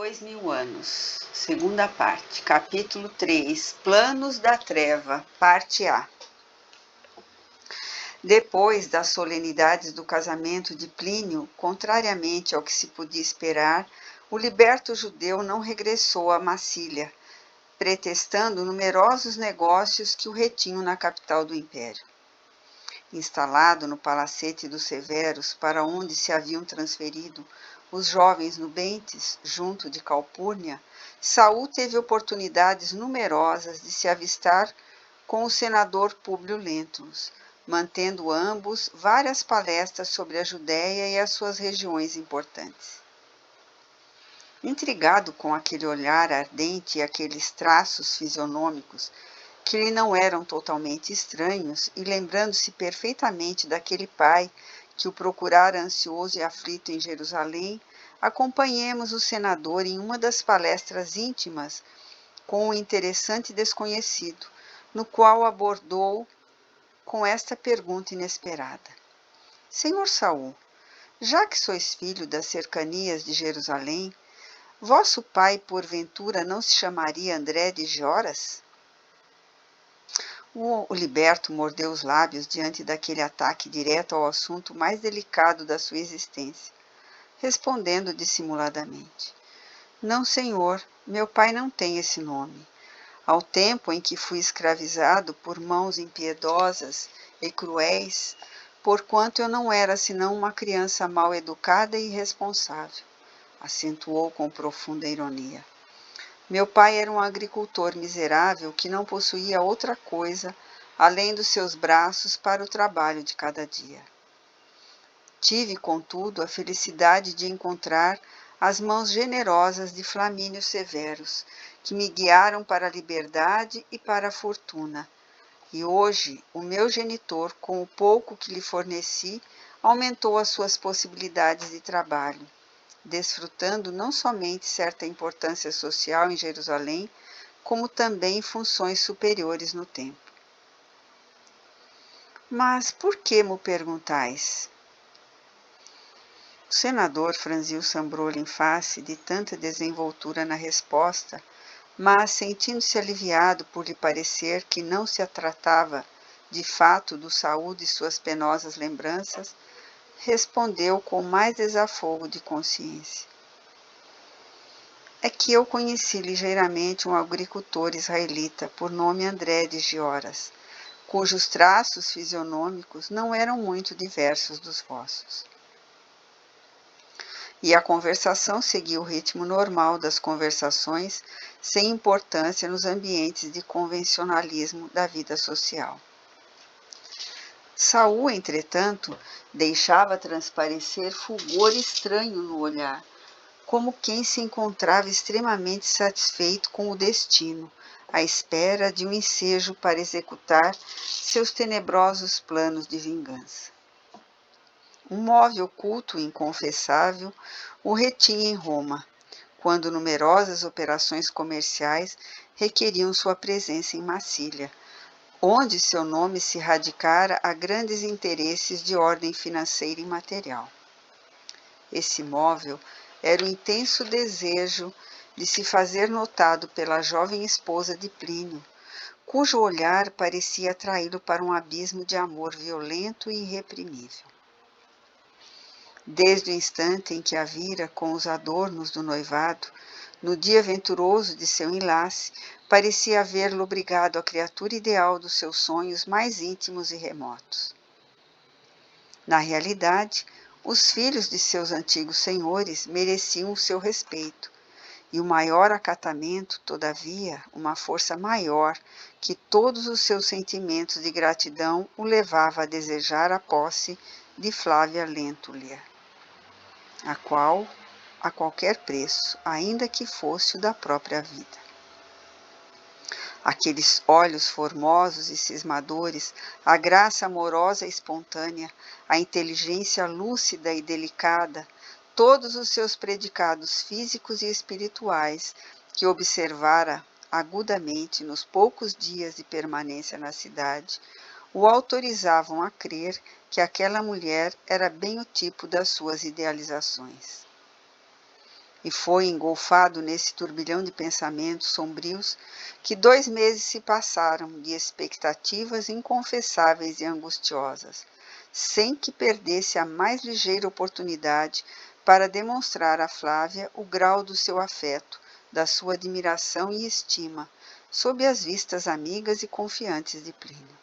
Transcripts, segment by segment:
2000 anos, segunda parte, capítulo 3, Planos da Treva, parte A. Depois das solenidades do casamento de Plínio, contrariamente ao que se podia esperar, o liberto judeu não regressou a Massília, pretextando numerosos negócios que o retinham na capital do império. Instalado no palacete dos Severos, para onde se haviam transferido os jovens nubentes, junto de Calpurnia, Saul teve oportunidades numerosas de se avistar com o senador Públio Lentulus, mantendo ambos várias palestras sobre a Judéia e as suas regiões importantes. Intrigado com aquele olhar ardente e aqueles traços fisionômicos, que lhe não eram totalmente estranhos, e lembrando-se perfeitamente daquele pai que o procurara ansioso e aflito em Jerusalém, acompanhemos o senador em uma das palestras íntimas com o interessante desconhecido, no qual abordou com esta pergunta inesperada: Senhor Saul, já que sois filho das cercanias de Jerusalém, vosso pai, porventura, não se chamaria André de Gioras? O liberto mordeu os lábios diante daquele ataque direto ao assunto mais delicado da sua existência, respondendo dissimuladamente: Não, senhor, meu pai não tem esse nome. Ao tempo em que fui escravizado por mãos impiedosas e cruéis, porquanto eu não era senão uma criança mal educada e irresponsável, acentuou com profunda ironia. Meu pai era um agricultor miserável que não possuía outra coisa além dos seus braços para o trabalho de cada dia. Tive, contudo, a felicidade de encontrar as mãos generosas de Flamínio Severus, que me guiaram para a liberdade e para a fortuna. E hoje, o meu genitor, com o pouco que lhe forneci, aumentou as suas possibilidades de trabalho, desfrutando não somente certa importância social em Jerusalém, como também funções superiores no templo. Mas por que me perguntais? O senador franziu o sambrolho em face de tanta desenvoltura na resposta, mas, sentindo-se aliviado por lhe parecer que não se tratava de fato do Saul de suas penosas lembranças, respondeu com mais desafogo de consciência. É que eu conheci ligeiramente um agricultor israelita por nome André de Gioras, cujos traços fisionômicos não eram muito diversos dos vossos. E a conversação seguiu o ritmo normal das conversações, sem importância nos ambientes de convencionalismo da vida social. Saul, entretanto, deixava transparecer fulgor estranho no olhar, como quem se encontrava extremamente satisfeito com o destino, à espera de um ensejo para executar seus tenebrosos planos de vingança. Um móvel oculto e inconfessável o retinha em Roma, quando numerosas operações comerciais requeriam sua presença em Massília, onde seu nome se radicara a grandes interesses de ordem financeira e material. Esse móvel era o intenso desejo de se fazer notado pela jovem esposa de Plínio, cujo olhar parecia atraí-lo para um abismo de amor violento e irreprimível. Desde o instante em que a vira com os adornos do noivado, no dia venturoso de seu enlace, parecia haver-lo obrigado a criatura ideal dos seus sonhos mais íntimos e remotos. Na realidade, os filhos de seus antigos senhores mereciam o seu respeito, e o maior acatamento, todavia, uma força maior que todos os seus sentimentos de gratidão o levava a desejar a posse de Flávia Lentúlia, a qual, a qualquer preço, ainda que fosse o da própria vida. Aqueles olhos formosos e cismadores, a graça amorosa e espontânea, a inteligência lúcida e delicada, todos os seus predicados físicos e espirituais que observara agudamente nos poucos dias de permanência na cidade, o autorizavam a crer que aquela mulher era bem o tipo das suas idealizações. e foi engolfado nesse turbilhão de pensamentos sombrios que 2 meses se passaram de expectativas inconfessáveis e angustiosas, sem que perdesse a mais ligeira oportunidade para demonstrar a Flávia o grau do seu afeto, da sua admiração e estima, sob as vistas amigas e confiantes de Plínio.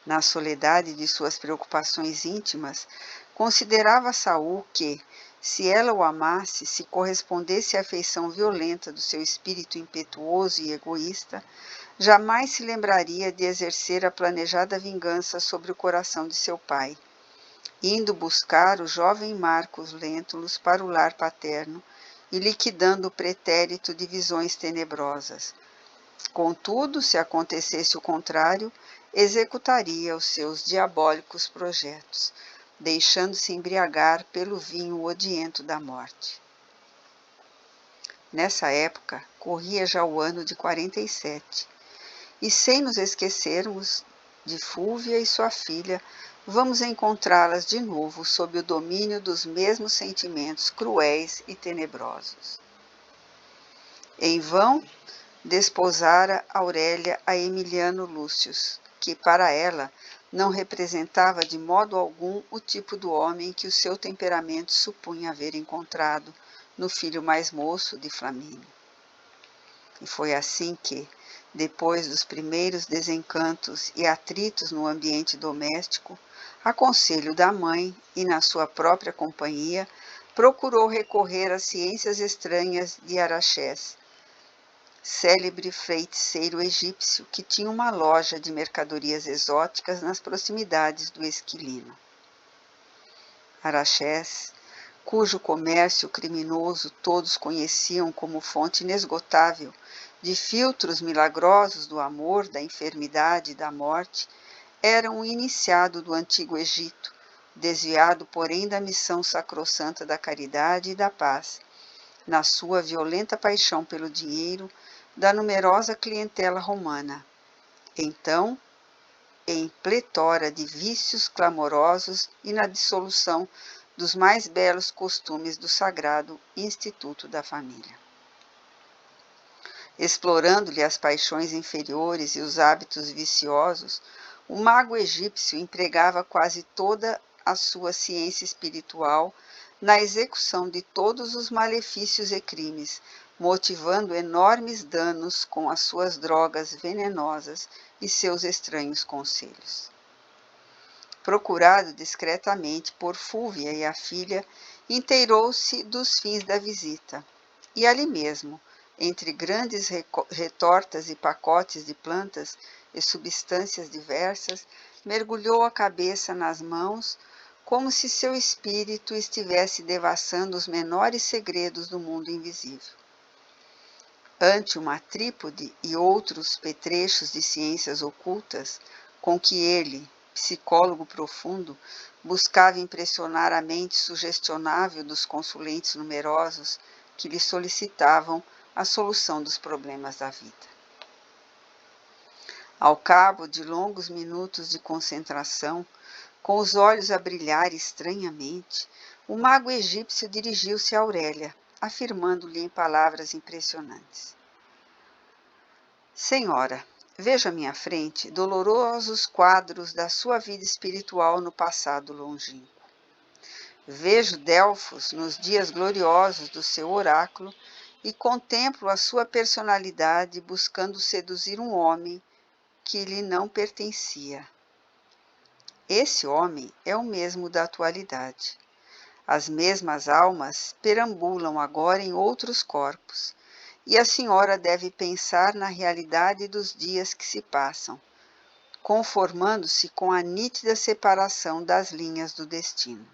Na soledade de suas preocupações íntimas, considerava Saul que, se ela o amasse, se correspondesse à afeição violenta do seu espírito impetuoso e egoísta, jamais se lembraria de exercer a planejada vingança sobre o coração de seu pai, indo buscar o jovem Marcos Lentulus para o lar paterno e liquidando o pretérito de visões tenebrosas. Contudo, se acontecesse o contrário, executaria os seus diabólicos projetos, deixando-se embriagar pelo vinho odiento da morte. Nessa época, corria já o ano de 47, e sem nos esquecermos de Fúvia e sua filha, vamos encontrá-las de novo sob o domínio dos mesmos sentimentos cruéis e tenebrosos. Em vão, desposara Aurélia a Emiliano Lúcius, que para ela não representava de modo algum o tipo do homem que o seu temperamento supunha haver encontrado no filho mais moço de Flamínio. E foi assim que, depois dos primeiros desencantos e atritos no ambiente doméstico, a conselho da mãe e na sua própria companhia, procurou recorrer às ciências estranhas de Araxés, célebre feiticeiro egípcio que tinha uma loja de mercadorias exóticas nas proximidades do Esquilino. Araxés, cujo comércio criminoso todos conheciam como fonte inesgotável de filtros milagrosos do amor, da enfermidade e da morte, era um iniciado do antigo Egito, desviado, porém, da missão sacrossanta da caridade e da paz, na sua violenta paixão pelo dinheiro da numerosa clientela romana. Então, em pletora de vícios clamorosos e na dissolução dos mais belos costumes do sagrado Instituto da Família. Explorando-lhe as paixões inferiores e os hábitos viciosos, o mago egípcio empregava quase toda a sua ciência espiritual na execução de todos os malefícios e crimes, motivando enormes danos com as suas drogas venenosas e seus estranhos conselhos. Procurado discretamente por Fúvia e a filha, inteirou-se dos fins da visita, e ali mesmo, entre grandes retortas e pacotes de plantas e substâncias diversas, mergulhou a cabeça nas mãos, como se seu espírito estivesse devassando os menores segredos do mundo invisível. Ante uma trípode e outros petrechos de ciências ocultas, com que ele, psicólogo profundo, buscava impressionar a mente sugestionável dos consulentes numerosos que lhe solicitavam a solução dos problemas da vida. Ao cabo de longos minutos de concentração, com os olhos a brilhar estranhamente, o mago egípcio dirigiu-se a Aurélia, afirmando-lhe em palavras impressionantes: Senhora, vejo à minha frente dolorosos quadros da sua vida espiritual no passado longínquo. Vejo Delfos nos dias gloriosos do seu oráculo e contemplo a sua personalidade buscando seduzir um homem que lhe não pertencia. Esse homem é o mesmo da atualidade. As mesmas almas perambulam agora em outros corpos, e a senhora deve pensar na realidade dos dias que se passam, conformando-se com a nítida separação das linhas do destino.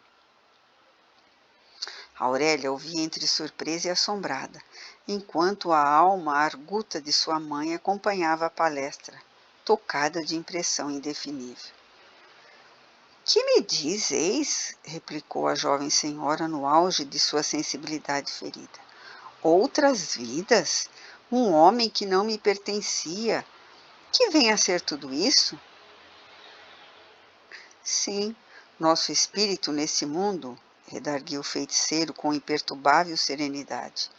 Aurélia ouvia entre surpresa e assombrada, enquanto a alma arguta de sua mãe acompanhava a palestra, tocada de impressão indefinível. Que me dizeis? Replicou a jovem senhora no auge de sua sensibilidade ferida. Outras vidas? Um homem que não me pertencia? Que vem a ser tudo isso? Sim, nosso espírito nesse mundo, redarguiu o feiticeiro com imperturbável serenidade.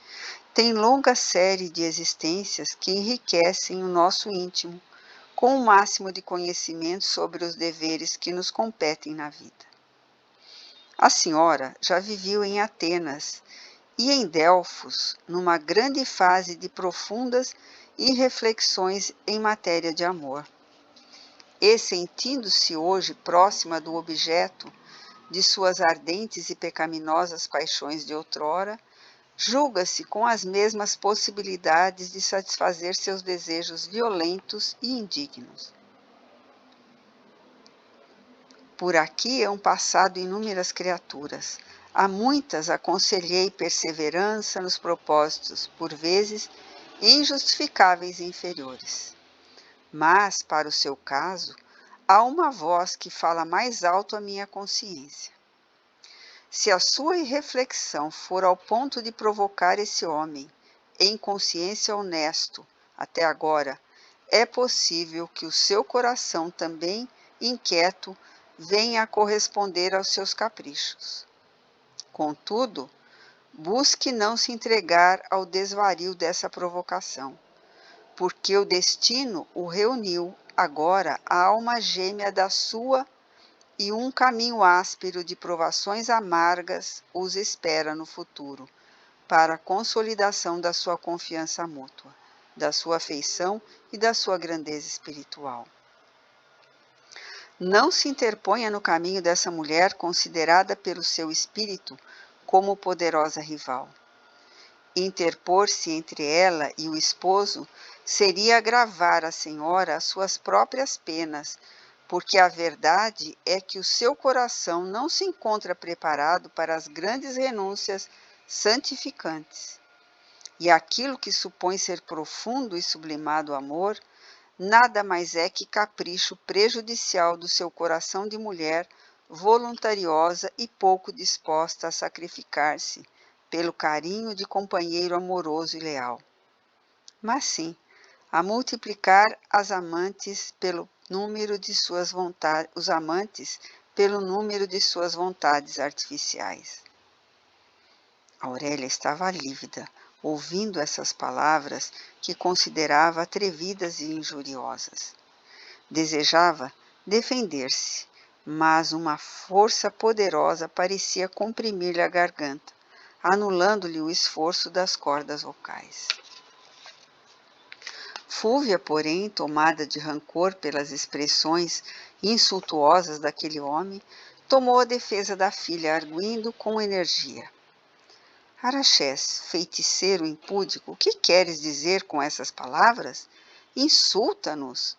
Tem longa série de existências que enriquecem o nosso íntimo com o máximo de conhecimento sobre os deveres que nos competem na vida. A senhora já viveu em Atenas e em Delfos, numa grande fase de profundas reflexões em matéria de amor. E, sentindo-se hoje próxima do objeto de suas ardentes e pecaminosas paixões de outrora, julga-se com as mesmas possibilidades de satisfazer seus desejos violentos e indignos. Por aqui hão passado inúmeras criaturas. A muitas aconselhei perseverança nos propósitos, por vezes injustificáveis e inferiores. Mas, para o seu caso, há uma voz que fala mais alto à minha consciência. Se a sua irreflexão for ao ponto de provocar esse homem, em consciência honesto, até agora, é possível que o seu coração também inquieto venha a corresponder aos seus caprichos. Contudo, busque não se entregar ao desvario dessa provocação, porque o destino o reuniu agora à alma gêmea da sua e um caminho áspero de provações amargas os espera no futuro, para a consolidação da sua confiança mútua, da sua afeição e da sua grandeza espiritual. Não se interponha no caminho dessa mulher considerada pelo seu espírito como poderosa rival. Interpor-se entre ela e o esposo seria agravar à senhora as suas próprias penas, porque a verdade é que o seu coração não se encontra preparado para as grandes renúncias santificantes. E aquilo que supõe ser profundo e sublimado amor, nada mais é que capricho prejudicial do seu coração de mulher voluntariosa e pouco disposta a sacrificar-se pelo carinho de companheiro amoroso e leal. Mas sim, a multiplicar as amantes pelo número de suas vontades, os amantes pelo número de suas vontades artificiais. Aurélia estava lívida, ouvindo essas palavras que considerava atrevidas e injuriosas. Desejava defender-se, mas uma força poderosa parecia comprimir-lhe a garganta, anulando-lhe o esforço das cordas vocais. Fúvia, porém, tomada de rancor pelas expressões insultuosas daquele homem, tomou a defesa da filha, arguindo com energia. Araxés, feiticeiro impúdico, o que queres dizer com essas palavras? Insulta-nos.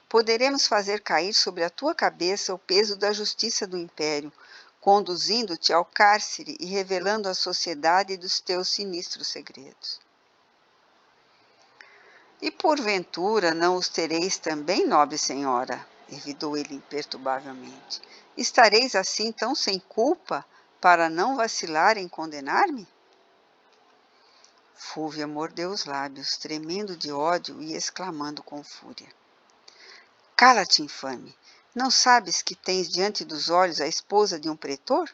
Poderemos fazer cair sobre a tua cabeça o peso da justiça do império, conduzindo-te ao cárcere e revelando à sociedade dos teus sinistros segredos. E porventura não os tereis também, nobre senhora? Revidou ele imperturbavelmente. Estareis assim tão sem culpa para não vacilar em condenar-me? Fúvia mordeu os lábios, tremendo de ódio e exclamando com fúria. Cala-te, infame! Não sabes que tens diante dos olhos a esposa de um pretor?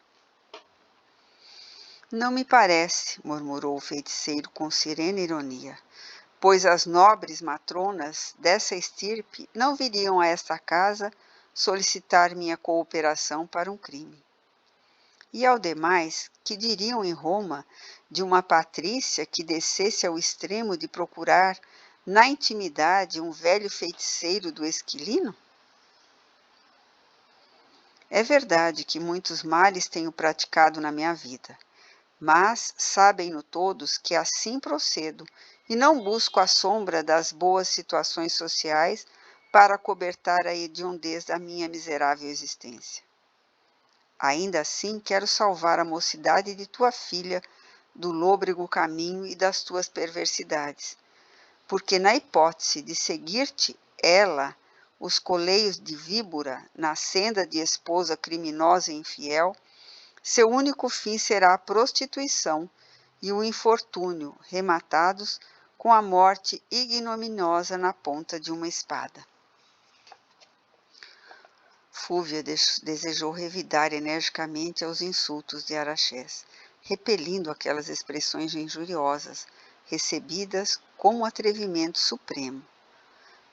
Não me parece, murmurou o feiticeiro com serena ironia, pois as nobres matronas dessa estirpe não viriam a esta casa solicitar minha cooperação para um crime. E ao demais, que diriam em Roma de uma patrícia que descesse ao extremo de procurar na intimidade um velho feiticeiro do Esquilino? É verdade que muitos males tenho praticado na minha vida, mas sabem-no todos que assim procedo e não busco a sombra das boas situações sociais para cobertar a hediondez da minha miserável existência. Ainda assim quero salvar a mocidade de tua filha do lôbrego caminho e das tuas perversidades, porque na hipótese de seguir-te ela os coleios de víbora na senda de esposa criminosa e infiel, seu único fim será a prostituição e o infortúnio, rematados com a morte ignominiosa na ponta de uma espada. Fúvia desejou revidar energicamente aos insultos de Araxés, repelindo aquelas expressões injuriosas, recebidas com um atrevimento supremo.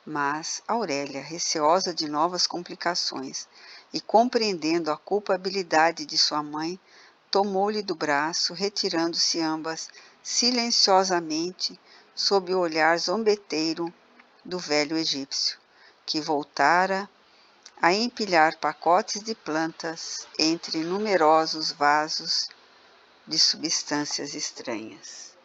Mas Aurélia, receosa de novas complicações e compreendendo a culpabilidade de sua mãe, tomou-lhe do braço, retirando-se ambas silenciosamente sob o olhar zombeteiro do velho egípcio, que voltara a empilhar pacotes de plantas entre numerosos vasos de substâncias estranhas.